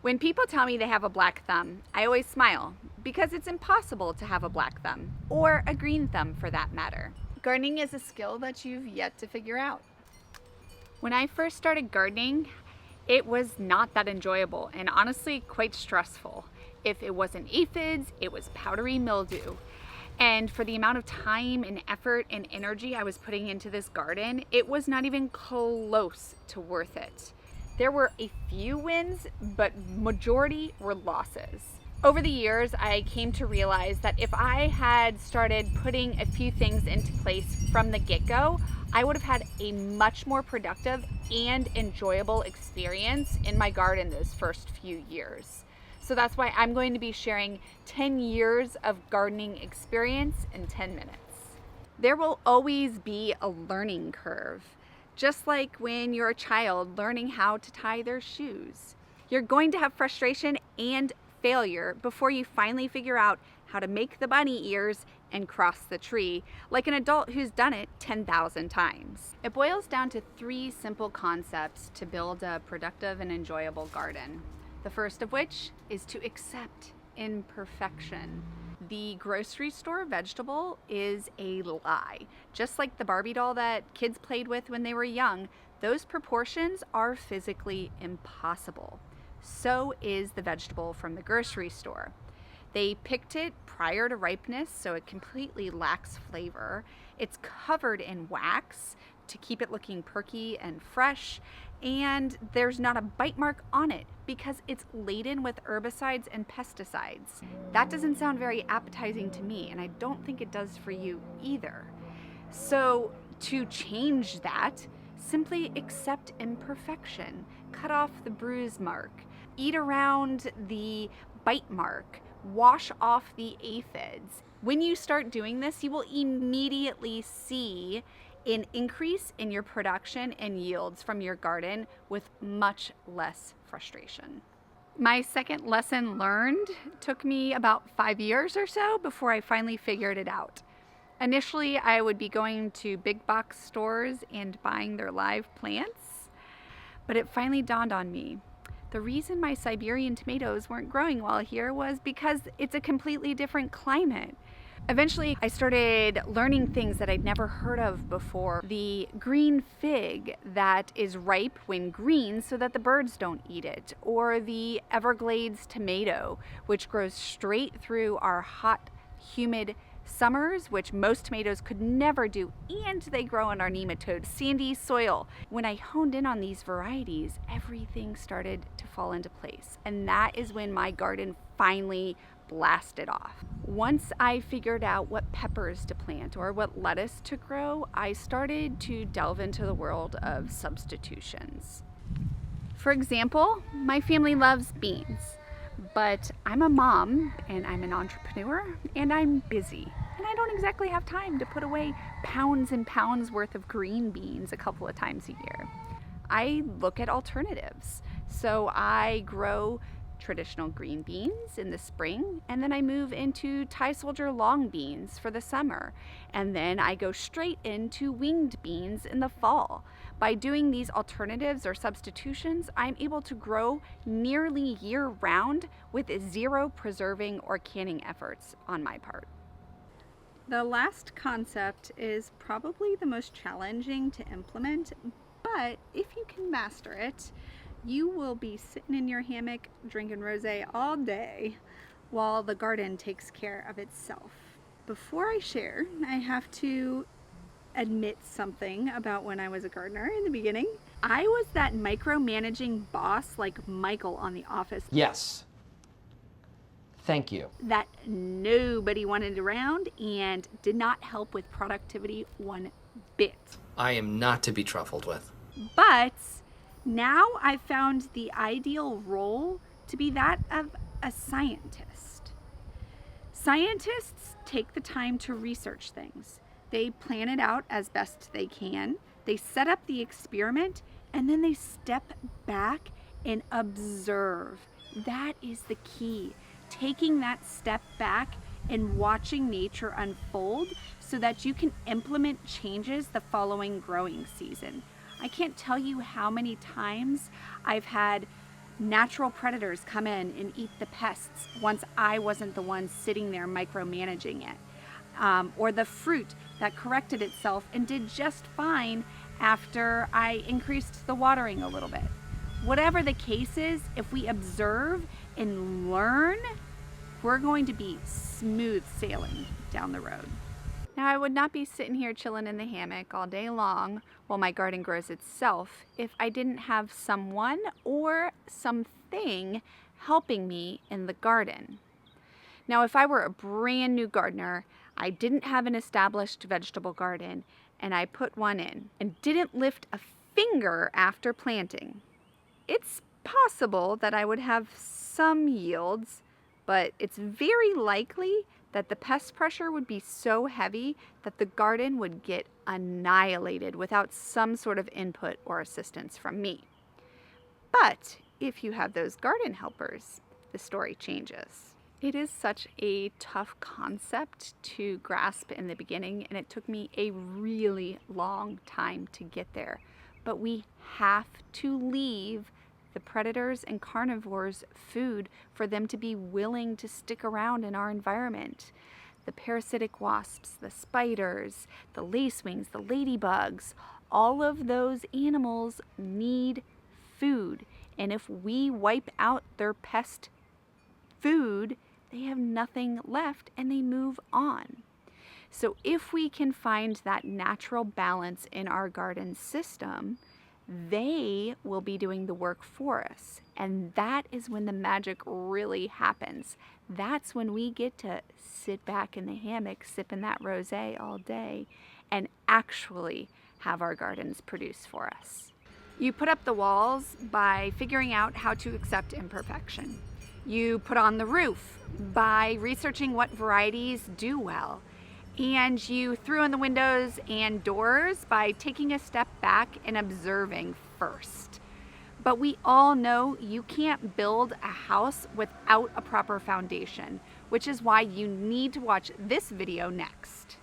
When people tell me they have a black thumb, I always smile because it's impossible to have a black thumb, or a green thumb for that matter. Gardening is a skill that you've yet to figure out. When I first started gardening, it was not that enjoyable and honestly quite stressful. If it wasn't aphids, it was powdery mildew. And for the amount of time and effort and energy I was putting into this garden, it was not even close to worth it. There were a few wins, but majority were losses. Over the years, I came to realize that if I had started putting a few things into place from the get-go, I would have had a much more productive and enjoyable experience in my garden those first few years. So that's why I'm going to be sharing 10 years of gardening experience in 10 minutes. There will always be a learning curve. Just like when you're a child learning how to tie their shoes. You're going to have frustration and failure before you finally figure out how to make the bunny ears and cross the tree, like an adult who's done it 10,000 times. It boils down to 3 simple concepts to build a productive and enjoyable garden. The first of which is to accept imperfection. The grocery store vegetable is a lie. Just like the Barbie doll that kids played with when they were young, those proportions are physically impossible. So is the vegetable from the grocery store. They picked it prior to ripeness, so it completely lacks flavor. It's covered in wax to keep it looking perky and fresh, and there's not a bite mark on it because it's laden with herbicides and pesticides. That doesn't sound very appetizing to me, and I don't think it does for you either. So to change that, simply accept imperfection. Cut off the bruise mark. Eat around the bite mark. Wash off the aphids. When you start doing this, you will immediately see an increase in your production and yields from your garden with much less frustration. My second lesson learned took me about 5 years or so before I finally figured it out. Initially, I would be going to big box stores and buying their live plants, but it finally dawned on me. The reason my Siberian tomatoes weren't growing well here was because it's a completely different climate. Eventually, I started learning things that I'd never heard of before. The green fig that is ripe when green so that the birds don't eat it, or the Everglades tomato, which grows straight through our hot, humid summers, which most tomatoes could never do, and they grow in our nematode sandy soil. When I honed in on these varieties, everything started to fall into place, and that is when my garden finally blasted off. Once I figured out what peppers to plant or what lettuce to grow, I started to delve into the world of substitutions. For example, my family loves beans, but I'm a mom and I'm an entrepreneur and I'm busy. And I don't exactly have time to put away pounds and pounds worth of green beans a couple of times a year. I look at alternatives. So I grow traditional green beans in the spring, and then I move into Thai soldier long beans for the summer, and then I go straight into winged beans in the fall. By doing these alternatives or substitutions, I'm able to grow nearly year-round with 0 preserving or canning efforts on my part. The last concept is probably the most challenging to implement, but if you can master it, you will be sitting in your hammock drinking rosé all day while the garden takes care of itself. Before I share, I have to admit something about when I was a gardener in the beginning. I was that micromanaging boss like Michael on The Office. Yes. Thank you. That nobody wanted around and did not help with productivity one bit. I am not to be truffled with. But now I've found the ideal role to be that of a scientist. Scientists take the time to research things. They plan it out as best they can. They set up the experiment, and then they step back and observe. That is the key. Taking that step back and watching nature unfold so that you can implement changes the following growing season. I can't tell you how many times I've had natural predators come in and eat the pests once I wasn't the one sitting there micromanaging it. Or the fruit that corrected itself and did just fine after I increased the watering a little bit. Whatever the case is, if we observe and learn, we're going to be smooth sailing down the road. Now, I would not be sitting here chilling in the hammock all day long while my garden grows itself if I didn't have someone or something helping me in the garden. Now, if I were a brand new gardener, I didn't have an established vegetable garden, and I put one in and didn't lift a finger after planting, it's possible that I would have some yields, but it's very likely that the pest pressure would be so heavy that the garden would get annihilated without some sort of input or assistance from me. But if you have those garden helpers, the story changes. It is such a tough concept to grasp in the beginning, and it took me a really long time to get there. But we have to leave the predators and carnivores food for them to be willing to stick around in our environment. The parasitic wasps, the spiders, the lacewings, the ladybugs, all of those animals need food. And if we wipe out their pest food, they have nothing left and they move on. So if we can find that natural balance in our garden system, they will be doing the work for us. And that is when the magic really happens. That's when we get to sit back in the hammock, sipping that rosé all day, and actually have our gardens produce for us. You put up the walls by figuring out how to accept imperfection. You put on the roof by researching what varieties do well. And you threw in the windows and doors by taking a step back and observing first. But we all know you can't build a house without a proper foundation, which is why you need to watch this video next.